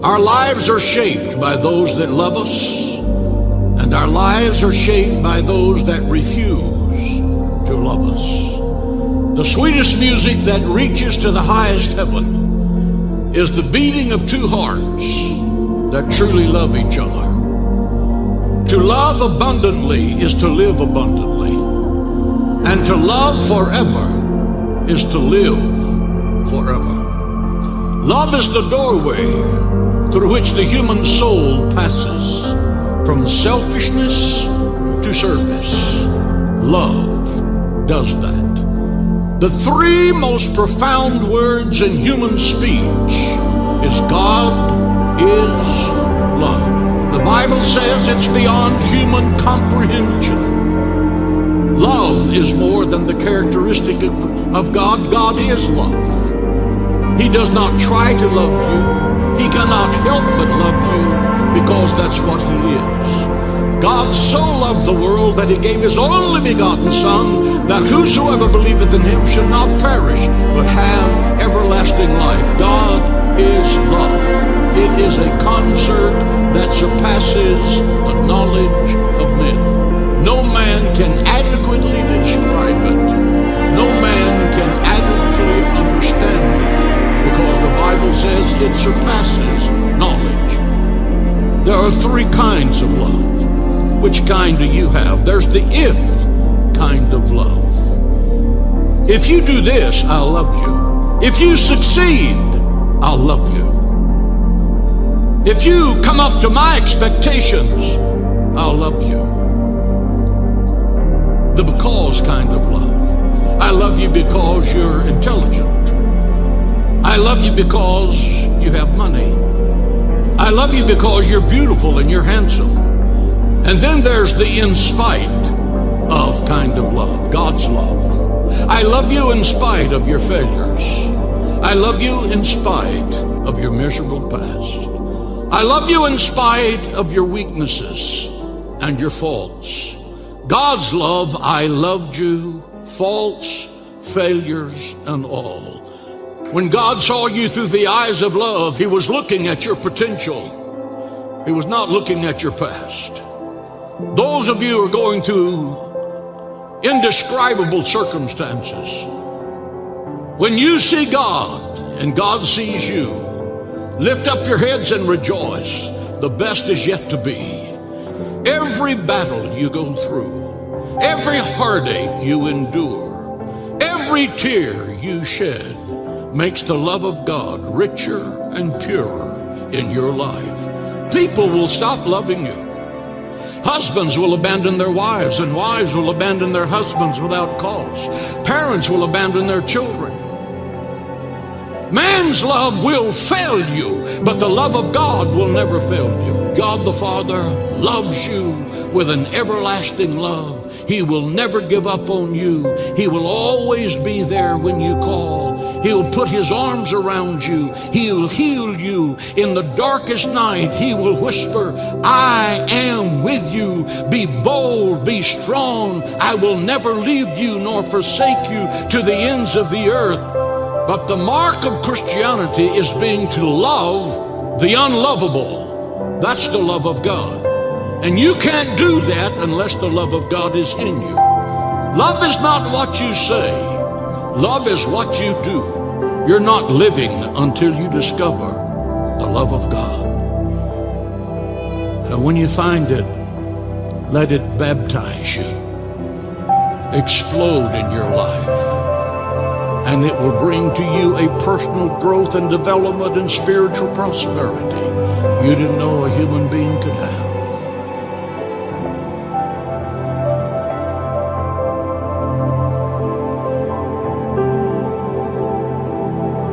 Our lives are shaped by those that love us, and our lives are shaped by those that refuse to love us. The sweetest music that reaches to the highest heaven is the beating of two hearts that truly love each other. To love abundantly is to live abundantly, and to love forever is to live forever. Love is the doorway through which the human soul passes from selfishness to service. Love does that. The three most profound words in human speech is God is love. The Bible says it's beyond human comprehension. Love is more than the characteristic of God. God is love. He does not try to love you. He cannot help but love you because that's what he is. God so loved the world that he gave his only begotten Son, that whosoever believeth in him should not perish, but have everlasting life. God is love. It is a concert that surpasses the knowledge of men. No man can adequately describe it. No man can adequately understand it, because the Bible says it surpasses knowledge. There are three kinds of love. Which kind do you have? There's the if kind of love. If you do this, I'll love you. If you succeed, I'll love you. If you come up to my expectations, I'll love you. The because kind of love. I love you because you're intelligent. I love you because you have money. I love you because you're beautiful and you're handsome. And then there's the in spite of kind of love, God's love. I love you in spite of your failures. I love you in spite of your miserable past. I love you in spite of your weaknesses and your faults. God's love, I loved you, faults, failures, and all. When God saw you through the eyes of love, he was looking at your potential. He was not looking at your past. Those of you who are going through indescribable circumstances, when you see God and God sees you, lift up your heads and rejoice. The best is yet to be. Every battle you go through, every heartache you endure, every tear you shed makes the love of God richer and purer in your life. People will stop loving you. Husbands will abandon their wives, and wives will abandon their husbands without cause. Parents will abandon their children. Man's love will fail you, but the love of God will never fail you. God the Father loves you with an everlasting love. He will never give up on you. He will always be there when you call. He'll put his arms around you. He'll heal you in the darkest night. He will whisper, I am with you. Be bold, be strong. I will never leave you nor forsake you to the ends of the earth. But the mark of Christianity is being to love the unlovable. That's the love of God. And you can't do that unless the love of God is in you. Love is not what you say. Love is what you do. You're not living until you discover the love of God. And when you find it, let it baptize you, explode in your life, and it will bring to you a personal growth and development and spiritual prosperity you didn't know a human being could have.